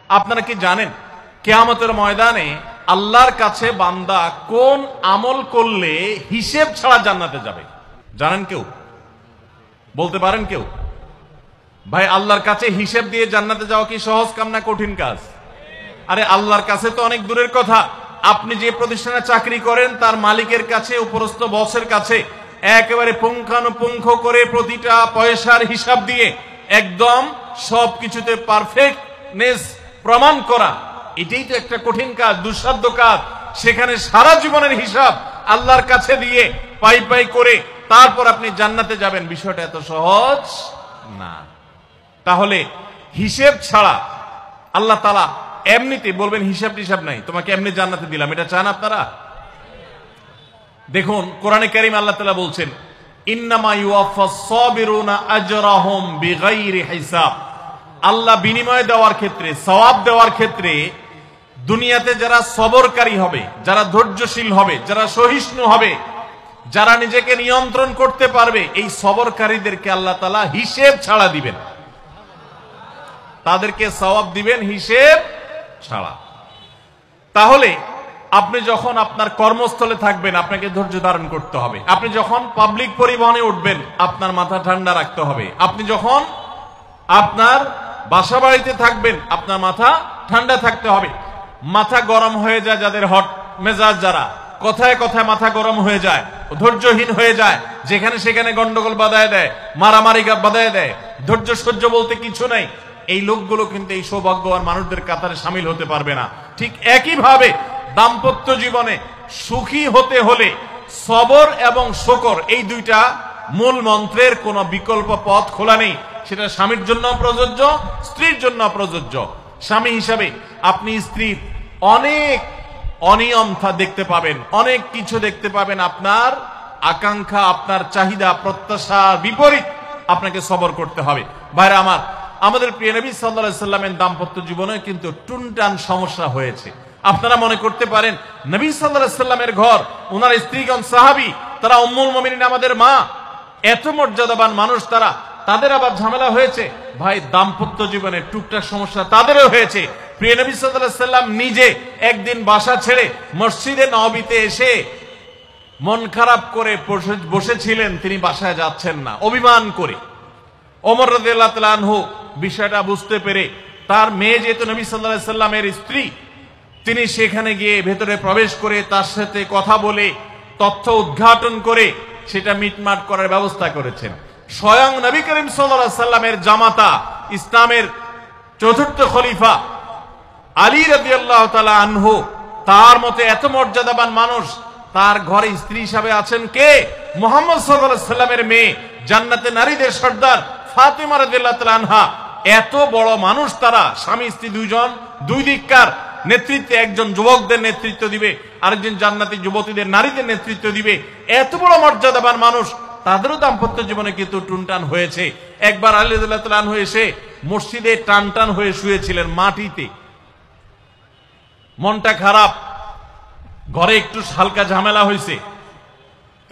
আপনারা কি জানেন কিয়ামতের ময়দানে আল্লাহর কাছে বান্দা কোন আমল করলে হিসেব ছাড়া জান্নাতে যাবে? জানেন কেউ? বলতে পারেন কেউ? ভাই, আল্লাহর কাছে হিসেব দিয়ে জান্নাতে যাওয়া কি সহজ কাম না কঠিন কাজ? আরে আল্লাহর কাছে তো অনেক দূরের কথা। আপনি যে প্রতিষ্ঠানে চাকরি করেন তার মালিকের কাছে, উপরস্থ বসের কাছে একেবারে পুঙ্খানুপুঙ্খ করে প্রতিটা পয়সার হিসাব দিয়ে একদম সবকিছুতে পারফেক্টনেস প্রমাণ করা, এটাই তো একটা কঠিন কাজ, দুঃসাধ্য কাজ। সেখানে সারা জীবনের হিসাব আল্লাহর কাছে দিয়ে পাই পাই করে তারপর আপনি জান্নাতে যাবেন, বিষয়টা এত সহজ না। তাহলে হিসেব ছাড়া আল্লাহ তাআলা এমনিতে বলবেন হিসাব টিসাব নাই, তোমাকে এমনি জান্নাতে দিলাম, এটা চান আপনারা? দেখুন কোরআনে কারীম আল্লাহ তাআলা বলছেন, ইন্নামা ইউওয়াফাস সাবিরুনা আজরাহুম বিগাইরি হিসাব। আল্লাহ বিনিময় দেওয়ার ক্ষেত্রে, সওয়াব দেওয়ার ক্ষেত্রে দুনিয়াতে যারা সবরকারী হবে, যারা ধৈর্যশীল হবে, যারা সহিষ্ণু হবে, যারা নিজেকে নিয়ন্ত্রণ করতে পারবে, এই সবরকারীদেরকে আল্লাহ তাআলা হিসেব ছাড়া দিবেন, তাদেরকে সওয়াব দিবেন হিসেব ছাড়া। তাহলে আপনি যখন আপনার কর্মস্থলে থাকবেন আপনাকে ধৈর্য ধারণ করতে হবে। আপনি যখন পাবলিক পরিবহনে উঠবেন আপনার মাথা ঠান্ডা রাখতে হবে। আপনি যখন আপনার বাসা বাড়িতে থাকবেন আপনার মাথা ঠান্ডা থাকতে হবে। মাথা গরম হয়ে যায় যাদের, হট মেজাজ যারা, কথায় কথায় মাথা গরম হয়ে যায়, ধৈর্যহীন হয়ে যায়, যেখানে সেখানে গন্ডগোল বাধায় দেয়, মারামারি বাধায় দেয়, ধৈর্য সহ্য বলতে কিছু নেই, এই লোকগুলো কিন্তু এই সৌভাগ্যবান মানুষদের কাতারে সামিল হতে পারবে না। ঠিক একইভাবে দাম্পত্য জীবনে সুখী হতে হলে সবর এবং শকর, এই দুইটা মূল মন্ত্রের কোনো বিকল্প পথ খোলা নেই। সেটা স্বামীর জন্য প্রযোজ্য, স্ত্রীর জন্য প্রযোজ্য। স্বামী হিসাবে আপনি স্ত্রীর অনেক অনিয়ম দেখতে পাবেন, অনেক কিছু দেখতে পাবেন, আপনার আকাঙ্ক্ষা, আপনার চাহিদা প্রত্যাশার বিপরীত, আপনাকে সবর করতে হবে। ভাইরা আমার, আমাদের প্রিয় নবী সাল্লাল্লাহু আলাইহি সাল্লামের দাম্পত্য জীবনে কিন্তু টুনটান সমস্যা হয়েছে। আপনারা মনে করতে পারেন নবী সাল্লাল্লাহু আলাইহি সাল্লামের ঘর, ওনার স্ত্রীগণ সাহাবী, তারা উম্মুল মুমিনিন আমাদের মা, এত মর্যাদাবান মানুষ তারা, তাদের আবার ঝামেলা হয়েছে। ভাই, দাম্পত্য জীবনে টুকটাক সমস্যা তাদেরও হয়েছে। প্রিয় নবী সাল্লাল্লাহু আলাইহি সাল্লাম নিজে একদিন বাসা ছেড়ে মসজিদে নববীতে এসে মন খারাপ করে বসেছিলেন, তিনি বাসায় যাচ্ছেন না, অভিমান করে। ওমর রাদিয়াল্লাহু তাআলা আনহু বিষয়টা বুঝতে পেরে, তার মেয়ে যেহেতু নবী সাল্লাল্লাহু আলাইহি সাল্লামের স্ত্রী, তিনি সেখানে গিয়ে ভেতরে প্রবেশ করে তার সাথে কথা বলে তথ্য উদ্ঘাটন করে সেটা মিটমাট করার ব্যবস্থা করেছেন। স্বয়ং নবী করিম সাল্লাল্লাহু আলাইহি সাল্লামের জামাতা, ইসলামের চতুর্থ খলিফা আলী রাদিয়াল্লাহু তাআলা আনহু, তার মতে এত মর্যাদাবান মানুষ, তার ঘরে স্ত্রী হিসাবে আছেন কে? মুহাম্মদ সাল্লাল্লাহু আলাইহি সাল্লামের মেয়ে, জান্নাতে নারীদের সর্দার ফাতিমা রাদিয়াল্লাহু তাআলা আনহা। এত বড় মানুষ তারা, স্বামী স্ত্রী দুইজন, দুই দিককার নেতৃত্বে, একজন যুবকদের নেতৃত্ব দিবে, আরেকজন জান্নাতি যুবতীদের, নারীদের নেতৃত্ব দিবে। এত বড় মর্যাদাবান মানুষ, তাদেরও দাম্পত্য জীবনে কিন্তু টুনটান হয়েছে। একবার আলী রাদিয়াল্লাহু তাআলা আনহু এসে মসজিদে টানটান হয়ে শুয়েছিলেন মাটিতে, মনটা খারাপ, ঘরে একটু হালকা ঝামেলা হয়েছে,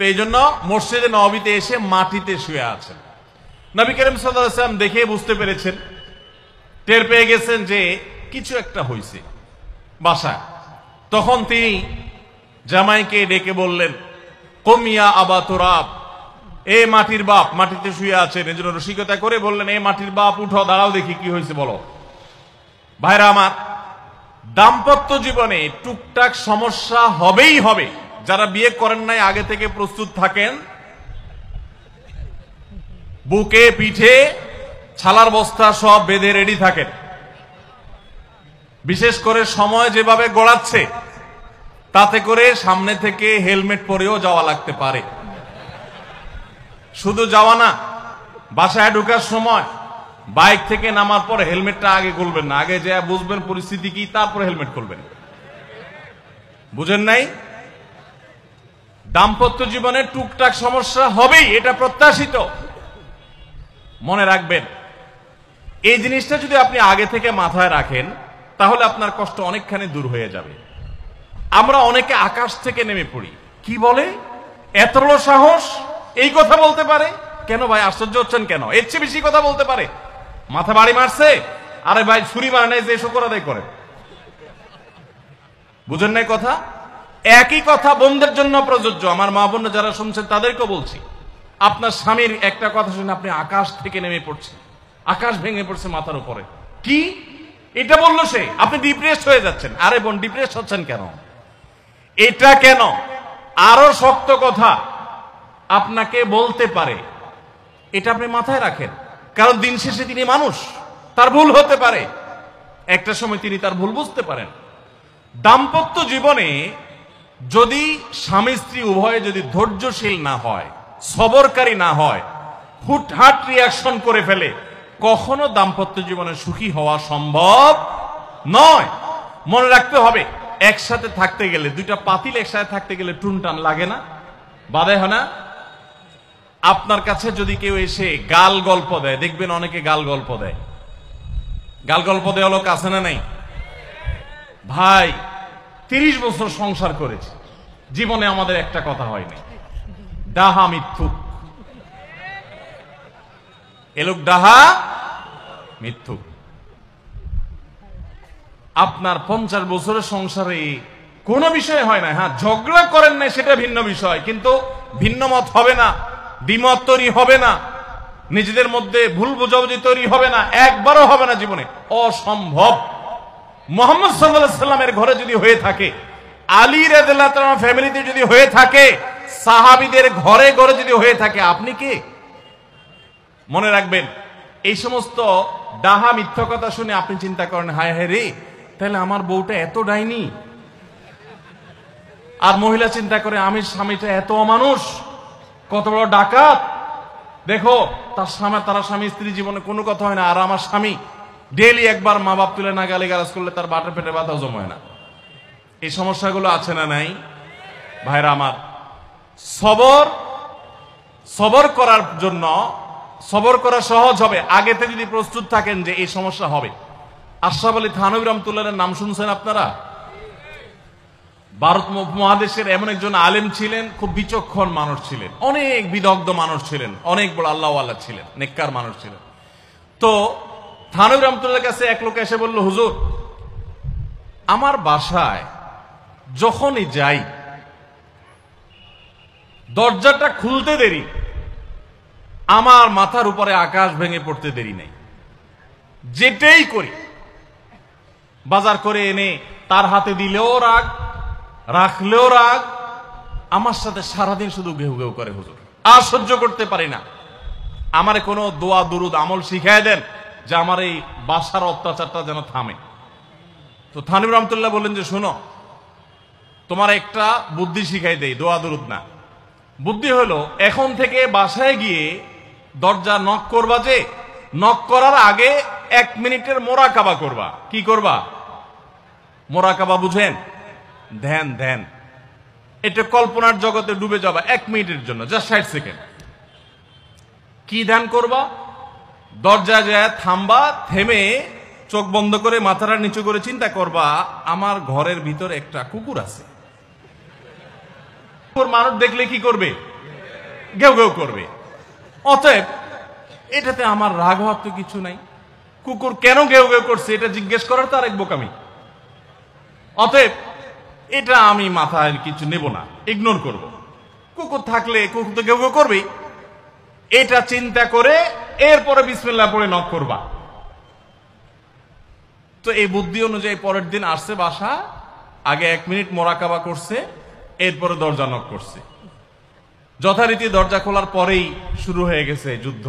তো এই জন্য মসজিদে নববীতে এসে মাটিতে শুয়ে আছেন। নবী করিম সাল্লাল্লাহু আলাইহি ওয়াসাল্লাম দেখে বুঝতে পেরেছেন, টের পেয়ে গেছেন যে কিছু একটা হয়েছে বাসায়। তখন তিনি জামাইকে ডেকে বললেন, কুম ইয়া আবা তুরাব, এ মাটির বাপ, মাটিতে শুয়ে আছেন, এজন্য রসিকতা করে বললেন, এ মাটির বাপ উঠো, দাঁড়াও দেখি কি হয়েছে বলো। ভাইরা আমার, দাম্পত্য জীবনে টুকটাক সমস্যা হবেই হবে। যারা বিয়ে করেন নাই আগে থেকে প্রস্তুত থাকেন, বুকে পিঠে ছালার বস্তা সব বেঁধে রেডি থাকেন। বিশেষ করে সময় যেভাবে গড়াচ্ছে, তাতে করে সামনে থেকে হেলমেট পরেও যাওয়া লাগতে পারে। শুধু যাওয়া না, বাসায় ঢোকার সময় বাইক থেকে নামার পর হেলমেটটা আগে খুলবেন না, আগে যা বুঝবেন পরিস্থিতি কি, তারপর হেলমেট খুলবেন। বুঝেন নাই? দাম্পত্য জীবনে টুকটাক সমস্যা হবেই, এটা প্রত্যাশিত। মনে রাখবেন, এই জিনিসটা যদি আপনি আগে থেকে মাথায় রাখেন তাহলে আপনার কষ্ট অনেকখানি দূর হয়ে যাবে। আমরা অনেকে আকাশ থেকে নেমে পড়ি, কি বলে, এত বড় সাহস, এই কথা বলতে পারে কেন? ভাই আশ্চর্য হচ্ছেন কেন? এর চেয়ে বেশি কথা বলতে পারে, মাথা বাড়ি মারছে, আরে ভাই ছুরি মারে নাই যে শুকর আদায় করে, বুঝেন নাই কথা? একই কথা বোনদের জন্য প্রযোজ্য। আমার মা বোন যারা শুনছেন তাদেরকেও বলছি, আপনার স্বামীর একটা কথা শুনে আপনি আকাশ থেকে নেমে পড়ছেন, আকাশ ভেঙে পড়ছে মাথার উপরে, কি এটা বললো সে, আপনি ডিপ্রেসড হয়ে যাচ্ছেন। আরে বোন, ডিপ্রেসড হচ্ছেন কেন? এটা কেন? আরো শক্ত কথা আপনাকে বলতে পারে, এটা আপনি মাথায় রাখেন। কারণ দিন শেষে তিনি মানুষ, তার ভুল হতে পারে, একটা সময় তিনি তার ভুল বুঝতে পারেন। দাম্পত্য জীবনে যদি স্বামী স্ত্রী উভয়ে যদি ধৈর্যশীল না হয়, সবরকারী না হয়, হুটহাট রিয়াকশন করে ফেলে, কখনো দাম্পত্য জীবনে সুখী হওয়া সম্ভব নয়। মনে রাখতে হবে, একসাথে থাকতে গেলে, দুইটা পাতিল একসাথে থাকতে গেলে টুনটান লাগে না, বাধে হয় না? আপনার কাছে যদি কেউ এসে গাল গল্প দেয়, দেখবেন অনেকে গাল গল্প দেয়। গাল গল্প দেওয়া লোক আছে না নাই? ভাই 30 বছর সংসার করেছি, জীবনে আমাদের একটা কথা হয়নি, ডাহা মিথ্যুক। এ লোক ডাহা মিথ্যুক। আপনার 50 বছরের সংসারে কোনো বিষয় হয় না। হ্যাঁ, ঝগড়া করেন না সেটা ভিন্ন বিষয়, কিন্তু ভিন্ন মত হবে না, দ্বিমত তৈরি হবে না, নিজেদের মধ্যে ভুল বোঝাবুঝি তৈরি হবে না, একবারও হবে না জীবনে, অসম্ভব। মুহাম্মদ সাল্লাল্লাহু আলাইহি সাল্লামের ঘরে যদি হয়ে থাকে, আলী রাদিয়াল্লাহু তাআলা ফ্যামিলিতে যদি হয়ে থাকে, সাহাবীদের ঘরে ঘরে যদি হয়ে থাকে, আপনি কে? মনে রাখবেন, এই সমস্ত ডাহা মিথ্যা কথা শুনে আপনি চিন্তা করেন, হায় হায় রে, তাহলে আমার বউটা এত ডাইনি। আর মহিলা চিন্তা করে, আমি স্বামীটা এত অমানুষ, কত বড় ডাকাত। দেখো তারা স্বামী স্ত্রী জীবনে কোনো কথা হয় না, আর আমার স্বামী ডেইলি একবার মা বাপ তুলে না গালি গালাজ করলে তার বাটের পেটে বাধা জমায় না। এই সমস্যাগুলো আছে না নাই? ভাইরা আমার, সবর করার জন্য, সবর করা সহজ হবে আগে থেকে যদি প্রস্তুত থাকেন যে এই সমস্যা হবে। আশরাফ আলী থানভী রাহমাতুল্লাহর নাম শুনছেন আপনারা? ভারত মহাদেশের এমন একজন আলেম ছিলেন, খুব বিচক্ষণ মানুষ ছিলেন, অনেক বিদগ্ধ মানুষ ছিলেন, অনেক বড় আল্লাহওয়ালা ছিলেন, নেককার মানুষ ছিলেন। তো থানভী রাহমাতুল্লাহর কাছে এক লোক এসে বলল, হুজুর, আমার বাসায় যখনই যাই দরজাটা খুলতে দেরি, আমার মাথার উপরে আকাশ ভেঙে পড়তে দেরি নেই। যেটাই করি, বাজার করে এনে তার হাতে দিলেও রাগ, রাখলেও রাগ, আমার সাথে সারাদিন শুধু ঘেউ ঘেউ করে হুজুর, আর সহ্য করতে পারি না। আমারে কোনো দোয়া দুরুদ আমল শিখায় দেন যে আমার এই বাসার অত্যাচারটা যেন থামে। তো থানভী রাহমাতুল্লাহ বললেন যে, শোনো, তোমার একটা বুদ্ধি শিখাই দেই, দোয়া দুরুদ না। বুদ্ধি হলো, এখন থেকে বাসায় গিয়ে দরজা নক করবা, যে নক করার আগে 1 মিনিটের মোরাকাবা করবা। কি করবা? মোরাকাবা বুঝেন? ধ্যান। ধ্যান এটা কল্পনার জগতে ডুবে যাবা 1 মিনিটের জন্য, জাস্ট 60 সেকেন্ড। কি ধ্যান করবা? দরজা যায় থামবা, থেমে চোখ বন্ধ করে মাথাটা নিচু করে চিন্তা করবা, আমার ঘরের ভিতরে একটা কুকুর আছে। মানুষ দেখলে কি করবে? ঘেউ ঘেউ করবে। অতএব এটাতে আমার রাগ হওয়ার তো কিছু নাই, কুকুর কেন ঘেউ ঘেউ করছে এটা জিজ্ঞেস করার তো আরেক বোকামি। অতএব এটা আমি মাথায় কিছু নেব না, ইগনোর করব। কুকুর থাকলে কুকুর তো ঘেউ ঘেউ করবেই, এটা চিন্তা করে এরপরে বিসমিল্লাহ পড়ে নক করবা। তো এই বুদ্ধি অনুযায়ী পরের দিন আসছে বাসা, আগে 1 মিনিট মোরাকাবা করছে, এরপরে দরজা নক করছে। যথারীতি দরজা খোলার পরেই শুরু হয়ে গেছে যুদ্ধ,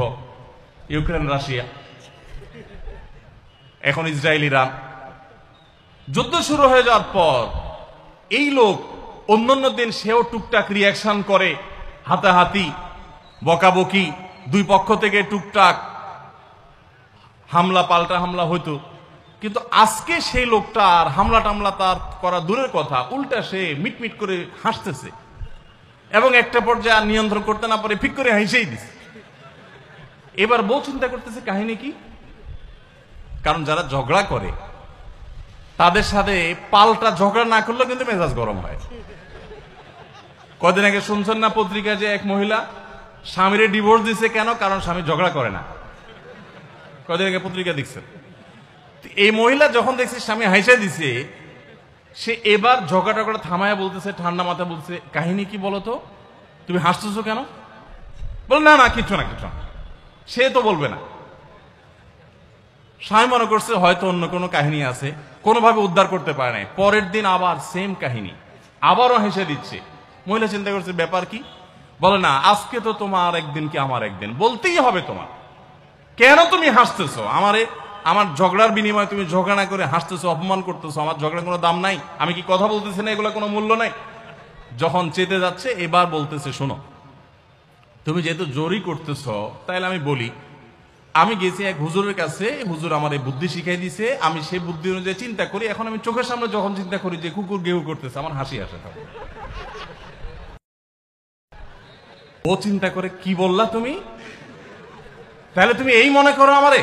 ইউক্রেন রাশিয়া, এখন ইসরায়েল ইরান। যুদ্ধ শুরু হয়ে যাওয়ার পর এই লোক অন্যান্য দিন সেও টুকটাক রিয়াকশন করে, হাতাহাতি, বকাবকি, দুই পক্ষ থেকে টুকটাক হামলা পাল্টা হামলা হইতো। কিন্তু আজকে সেই লোকটা আর হামলা টামলা তার করা দূরের কথা, উল্টা সে মিটমিট করে হাসতেছে, এবং একটা পর্যায়ে আর নিয়ন্ত্রণ করতে না পারে ফিক করে হাসেই দিছে। এবার বউ চিন্তা করতেছে কাহিনী কি? কারণ যারা ঝগড়া করে তাদের সাথে পাল্টা ঝগড়া না করলেও কিন্তু মেজাজ গরম হয়। কদিন আগে শুনছেন না পত্রিকায় যে এক মহিলা স্বামীরে ডিভোর্স দিছে, কেন? কারণ স্বামী ঝগড়া করে না। কদিন আগে পত্রিকা দেখছেন। এই মহিলা যখন দেখছে স্বামী হাসে দিছে, সে এবার ঝগড়া টগড়া থামায়া বলতেছে, ঠান্ডা মাথা বলছে, কাহিনী কি বলতো, তুমি হাসতেছো কেন? বল না না কিছু না কিছু না। সে তো বলবে না। স্বামী মনে করছে হয়তো অন্য কোনো কাহিনী আছে, কোনোভাবে উদ্ধার করতে পারে নাই। পরের দিন আবার সেম কাহিনী, আবারও হেসে দিচ্ছে। মহিলা চিন্তা করছে ব্যাপার কি, বলে না আজকে তো তোমার একদিন কি আমার একদিন, বলতেই হবে তোমার। কেন তুমি হাসতেছো? আমার ঝগড়ার বিনিময়ে তুমি ঝগড়া না করে হাসতেছো, অপমান করতেছো। আমার ঝগড়ার কোনো দাম নাই? আমি কি কথা বলতেছি না, এগুলো কোনো মূল্য নাই? যখন চেতে যাচ্ছে এবার বলতেছে, শোনো তুমি যেহেতু জোরই করতেছো, তাইলে আমি বলি, আমি গেছি এক হুজুরের কাছে, হুজুর আমার এই বুদ্ধি শিখাই দিছে, আমি সেই বুদ্ধি অনুযায়ী চিন্তা করি। এখন আমি চোখের সামনে যখন চিন্তা করি যে কুকুর গেউ করতেছে, আমার হাসি আসে। ও চিন্তা করে, কি বললা তুমি? তাহলে তুমি এই মনে করো আমারে?